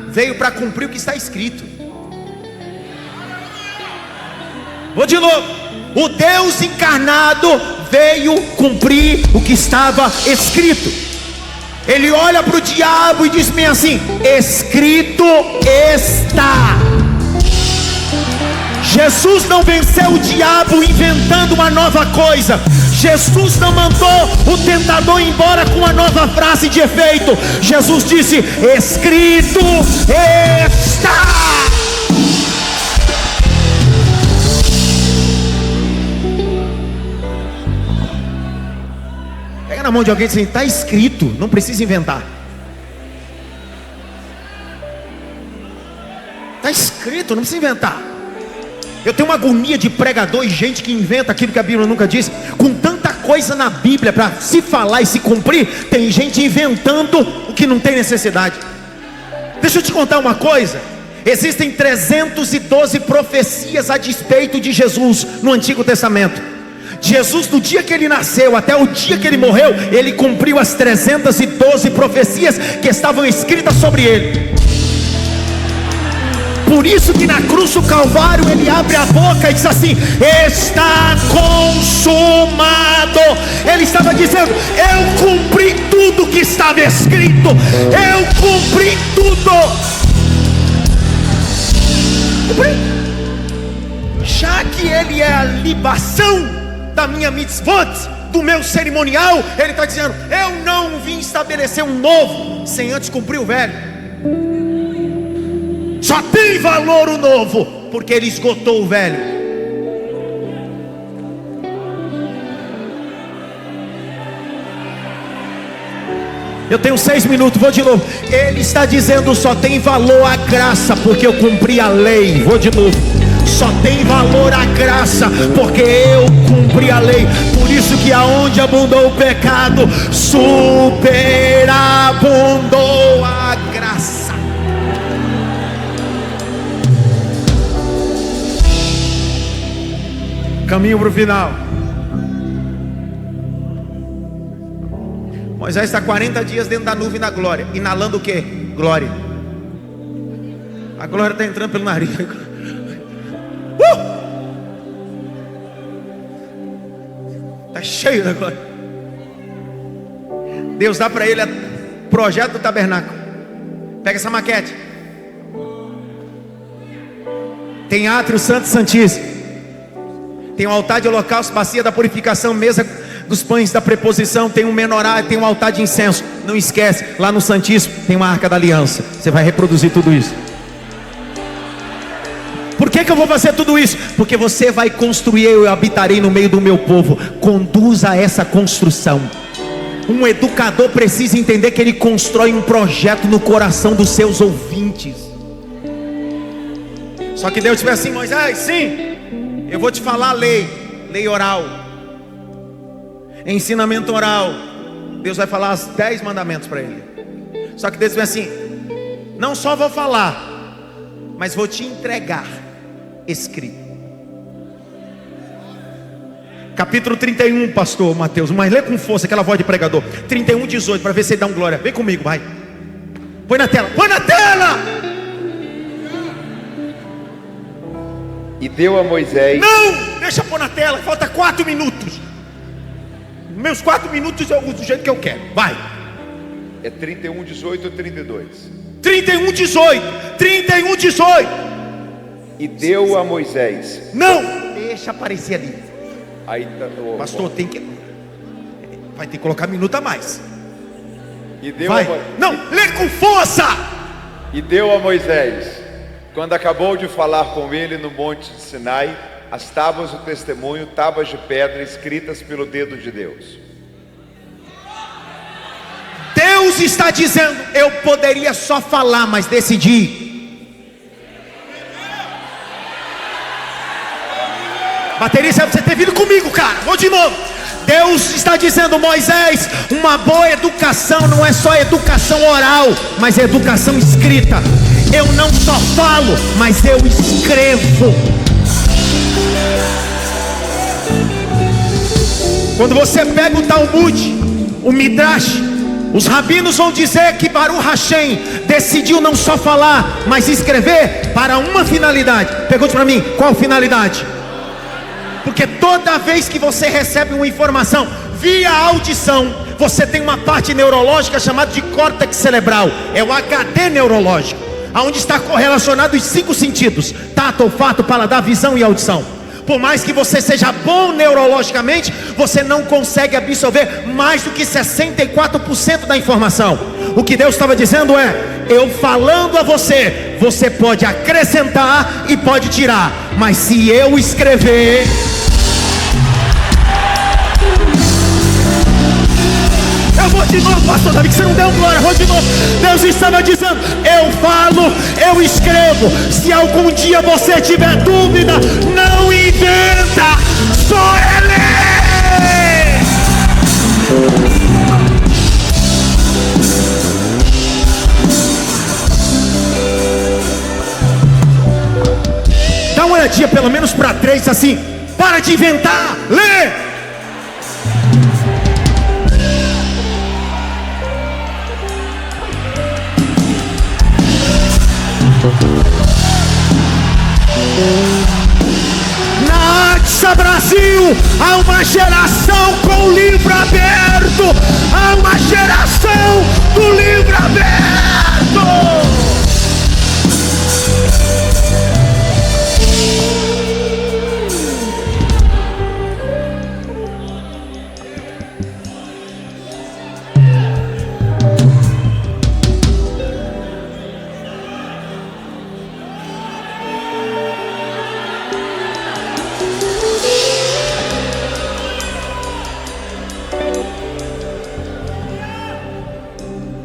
S1: veio para cumprir o que está escrito. Vou de novo. O Deus encarnado veio cumprir o que estava escrito. Ele olha para o diabo e diz bem assim: escrito está. Jesus não venceu o diabo inventando uma nova coisa. Jesus não mandou o tentador embora com uma nova frase de efeito. Jesus disse: escrito está. Pega na mão de alguém e diz assim: está escrito, não precisa inventar. Está escrito, não precisa inventar. Eu tenho uma agonia de pregador e gente que inventa aquilo que a Bíblia nunca disse. Com tanta coisa na Bíblia para se falar e se cumprir, tem gente inventando o que não tem necessidade. Deixa eu te contar uma coisa. Existem 312 profecias a despeito de Jesus no Antigo Testamento. Jesus, do dia que ele nasceu até o dia que ele morreu, ele cumpriu as 312 profecias que estavam escritas sobre ele. Por isso que na cruz do Calvário ele abre a boca e diz assim: está consumado. Ele estava dizendo: eu cumpri tudo que estava escrito. Eu cumpri tudo. Cumpri. Já que ele é a libação da minha mitzvot, do meu cerimonial, ele está dizendo: eu não vim estabelecer um novo sem antes cumprir o velho. Só tem valor o novo, porque ele esgotou o velho. Eu tenho 6 minutos, vou de novo. Ele está dizendo: só tem valor a graça, porque eu cumpri a lei. Vou de novo. Só tem valor a graça, porque eu cumpri a lei. Por isso que aonde abundou o pecado, superabundou a graça. Caminho para o final. Moisés está 40 dias dentro da nuvem da glória, inalando o que? Glória. A glória está entrando pelo nariz. Está cheio da glória. Deus dá para ele o projeto do tabernáculo. Pega essa maquete. Tem átrio santo e santíssimo. Tem um altar de holocausto, bacia da purificação, mesa dos pães da preposição, tem um menorá, tem um altar de incenso. Não esquece, lá no Santíssimo tem uma arca da aliança. Você vai reproduzir tudo isso. Por que eu vou fazer tudo isso? Porque você vai construir. Eu habitarei no meio do meu povo. Conduza essa construção. Um educador precisa entender que ele constrói um projeto no coração dos seus ouvintes. Só que Deus tiver assim: Moisés, sim, eu vou te falar a lei oral, ensinamento oral. Deus vai falar os 10 mandamentos para ele. Só que Deus vai assim: Não só vou falar, mas vou te entregar escrito. Capítulo 31, pastor Mateus, mas lê com força, aquela voz de pregador. 31, 18, para ver se ele dá um glória. Vem comigo, vai. Põe na tela, põe na tela.
S2: E deu a Moisés.
S1: Não, deixa pôr na tela, falta 4 minutos. Meus 4 minutos eu uso do jeito que eu quero, vai.
S2: É 31, 18 ou 32?
S1: 31, 18, 31, 18.
S2: E deu a Moisés.
S1: Não, deixa aparecer ali.
S2: Aí tá no...
S1: Pastor, tem que... vai ter que colocar minuto a mais.
S2: E deu
S1: vai. Não, lê com força.
S2: E deu a Moisés, quando acabou de falar com ele no monte de Sinai, as tábuas do testemunho, tábuas de pedra escritas pelo dedo de Deus.
S1: Deus está dizendo: eu poderia só falar, mas decidi. Baterista, você ter vindo comigo, cara. Vou de novo. Deus está dizendo: Moisés, uma boa educação não é só educação oral, mas é educação escrita. Eu não só falo, mas eu escrevo. Quando você pega o Talmud, o Midrash, os rabinos vão dizer que Baruch Hashem decidiu não só falar, mas escrever para uma finalidade. Pergunte para mim, qual finalidade? Porque toda vez que você recebe uma informação via audição, você tem uma parte neurológica chamada de córtex cerebral. É o HD neurológico, aonde está correlacionado os 5 sentidos: tato, olfato, paladar, visão e audição. Por mais que você seja bom neurologicamente, você não consegue absorver mais do que 64% da informação. O que Deus estava dizendo é: eu falando a você, você pode acrescentar e pode tirar, mas se eu escrever... Eu vou de novo, pastor Davi, que você não deu glória. Vou de novo. Deus estava dizendo: eu falo, eu escrevo. Se algum dia você tiver dúvida, não inventa, só é ler. Dá uma olhadinha pelo menos para 3 assim. Para de inventar, lê. Na Axa Brasil há uma geração com o livro aberto. Há uma geração do livro aberto.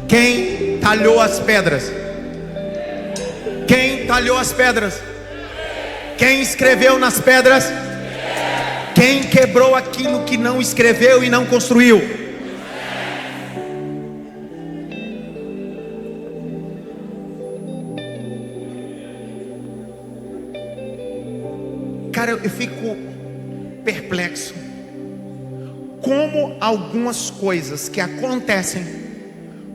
S1: Quem talhou as pedras? Quem talhou as pedras? Quem escreveu nas pedras? Quem quebrou aquilo que não escreveu e não construiu? Cara, eu fico perplexo. Como algumas coisas que acontecem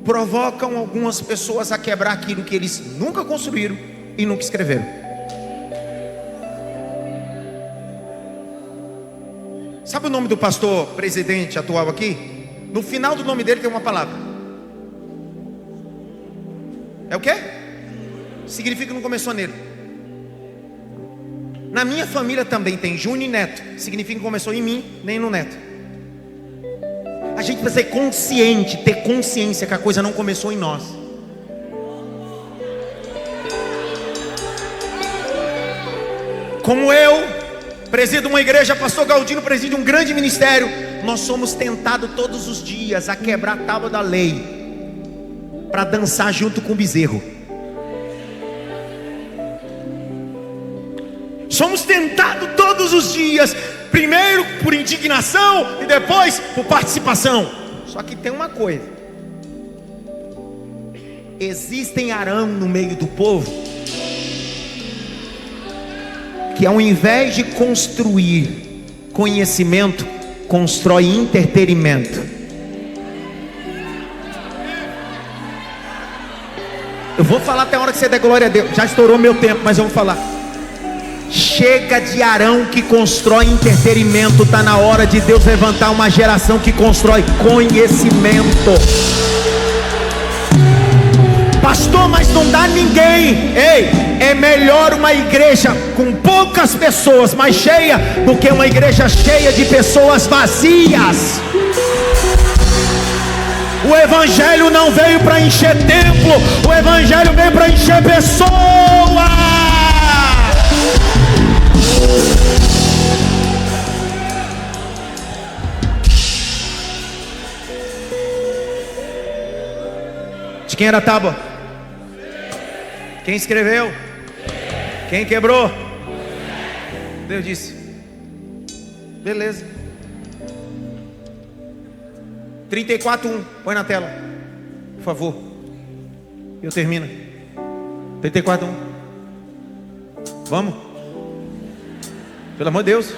S1: provocam algumas pessoas a quebrar aquilo que eles nunca construíram e nunca escreveram. Sabe o nome do pastor presidente atual aqui? No final do nome dele tem uma palavra. É o quê? Significa que não começou nele. Na minha família também tem Júnior e Neto. Significa que não começou em mim, nem no Neto. A gente precisa ser consciente, ter consciência que a coisa não começou em nós. Como eu presido uma igreja, pastor Galdino preside um grande ministério, nós somos tentados todos os dias a quebrar a tábua da lei para dançar junto com o bezerro. Somos tentados todos os dias, primeiro por indignação e depois por participação. Só que tem uma coisa: Existem Arão no meio do povo que, ao invés de construir conhecimento, constrói entretenimento. Eu vou falar até a hora que você der glória a Deus. Já estourou meu tempo, mas eu vou falar. Chega de Arão que constrói entretenimento. Está na hora de Deus levantar uma geração que constrói conhecimento. Pastor, mas não dá ninguém. Ei, é melhor uma igreja com poucas pessoas, mas cheia, do que uma igreja cheia de pessoas vazias. O evangelho não veio para encher templo, o evangelho veio para encher pessoas. De quem era a tábua? Quem escreveu? Quem quebrou? Deus disse: beleza. 34:1, põe na tela, por favor. Eu termino. 34:1. Vamos? Pelo amor de Deus.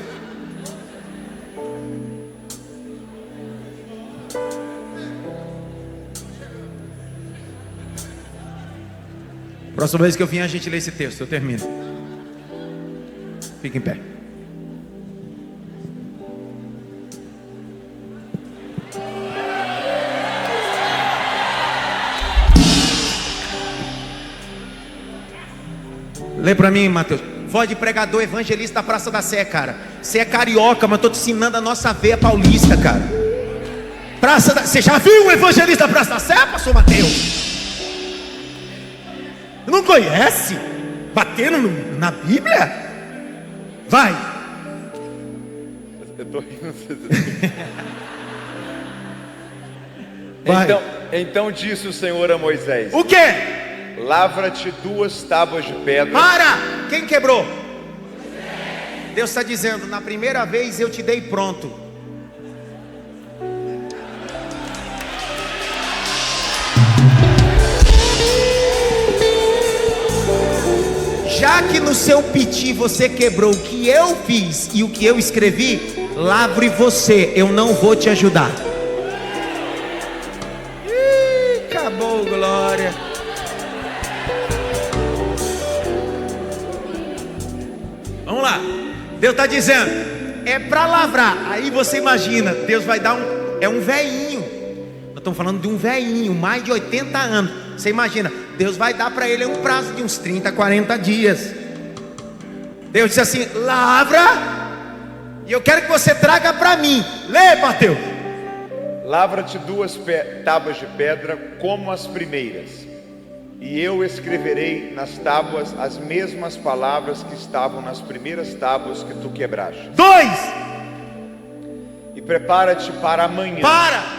S1: Próxima vez que eu vim, a gente lê esse texto. Eu termino. Fica em pé. Lê pra mim, Mateus. Voz de pregador, evangelista da Praça da Sé, cara. Você é carioca, mas tô te ensinando a nossa veia paulista, cara. Praça da... Você já viu um evangelista da Praça da Sé, pastor Mateus? Não conhece? Batendo na Bíblia? Vai.
S2: Eu tô rindo.
S1: Vai.
S2: Então disse o Senhor a Moisés:
S1: O quê?
S2: lavra-te 2 tábuas de pedra.
S1: Para! Quem quebrou? Deus está dizendo: na primeira vez eu te dei pronto. Já que no seu piti você quebrou o que eu fiz e o que eu escrevi, lavre você, eu não vou te ajudar. Acabou, glória. Vamos lá. Deus está dizendo: é para lavrar. Aí você imagina, Deus vai dar um velhinho. Nós estamos falando de um velhinho, mais de 80 anos. Você imagina, Deus vai dar para ele um prazo de uns 30, 40 dias. Deus disse assim: lavra, e eu quero que você traga para mim. Lê, Mateus.
S2: Lavra-te 2 tábuas de pedra como as primeiras, e eu escreverei nas tábuas as mesmas palavras que estavam nas primeiras tábuas que tu quebraste.
S1: 2.
S2: E prepara-te para amanhã.
S1: Para.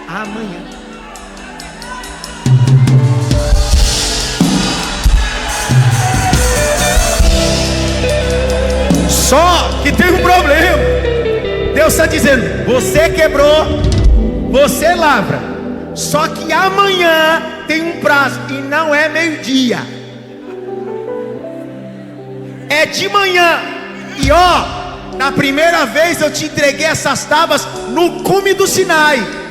S1: Amanhã. Só que tem um problema. Deus está dizendo: você quebrou, você lavra. Só que amanhã tem um prazo, e não é meio-dia, é de manhã. E ó, na primeira vez eu te entreguei essas tábuas no cume do Sinai.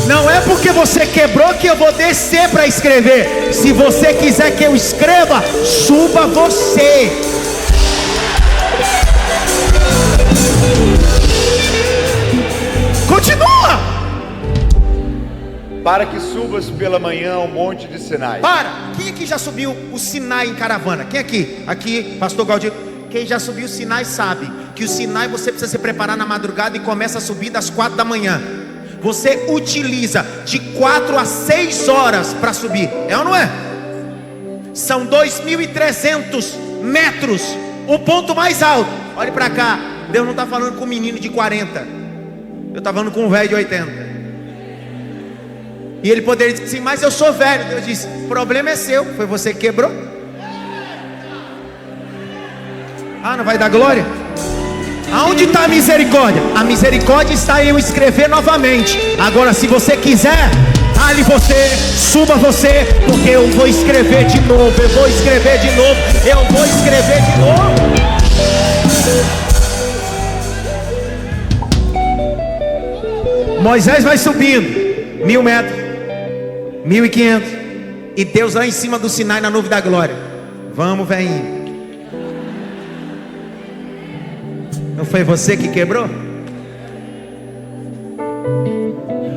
S1: Não é porque você quebrou que eu vou descer para escrever. Se você quiser que eu escreva, suba você. Continua.
S2: Para que subas pela manhã ao monte de Sinai.
S1: Para. Quem aqui já subiu o Sinai em caravana? Quem aqui? Aqui, pastor Galdir. Quem já subiu o Sinai sabe que o Sinai você precisa se preparar na madrugada e começa a subir das 4 da manhã. Você utiliza de 4 a 6 horas para subir. É ou não é? São 2.300 metros. O ponto mais alto. Olhe para cá. Deus não está falando com um menino de 40. Eu estava falando com um velho de 80. E ele poderia dizer assim: mas eu sou velho. Deus disse: o problema é seu. Foi você que quebrou. Ah, não vai dar glória?
S3: Aonde está a misericórdia? A misericórdia está em eu escrever novamente. Agora, se você quiser, ali você, suba você, porque eu vou escrever de novo, eu vou escrever de novo, eu vou escrever de novo. Moisés vai subindo 1000 metros, 1500, e Deus lá em cima do Sinai, na nuvem da glória. Vamos, velhinho. Não foi você que quebrou?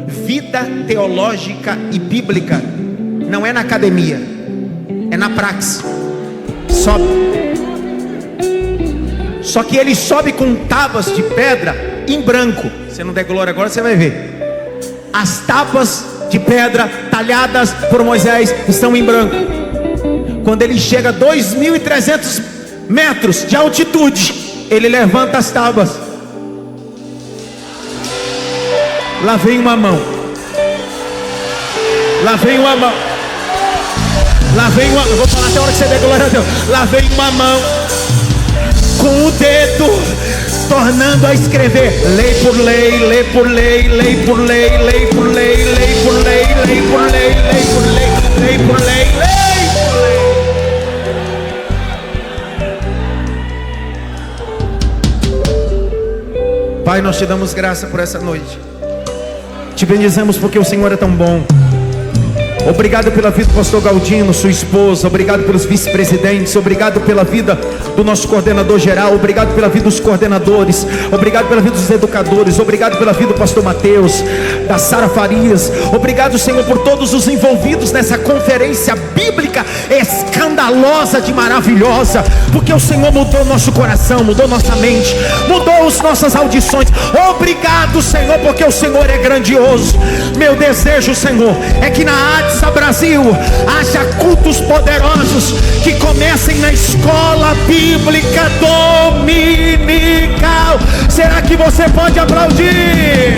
S3: Vida teológica e bíblica não é na academia, é na praxe. Sobe. Só que ele sobe com tábuas de pedra em branco. Se não der glória agora, você vai ver. As tábuas de pedra talhadas por Moisés estão em branco. Quando ele chega a 2.300 metros de altitude, ele levanta as tábuas. Lá vem uma mão. Lá vem uma mão. Lá vem uma... Eu vou falar até a hora que você der glória a Deus. Lá vem uma mão com o dedo, tornando a escrever. Lei por lei, lei por lei, lei por lei, lei por lei, lei por lei, lei por lei, lei por lei, lei por lei, lei por lei. Pai, nós te damos graça por essa noite. Te bendizemos porque o Senhor é tão bom. Obrigado pela vida do pastor Galdino, sua esposa. Obrigado pelos vice-presidentes. Obrigado pela vida do nosso coordenador geral. Obrigado pela vida dos coordenadores. Obrigado pela vida dos educadores. Obrigado pela vida do pastor Mateus, da Sara Farias. Obrigado, Senhor, por todos os envolvidos nessa conferência bíblica escandalosa de maravilhosa. Porque o Senhor mudou nosso coração, mudou nossa mente, mudou as nossas audições. Obrigado, Senhor, porque o Senhor é grandioso. Meu desejo, Senhor, é que na ADSA Brasil haja cultos poderosos que comecem na escola bíblica dominical. Será que você pode aplaudir?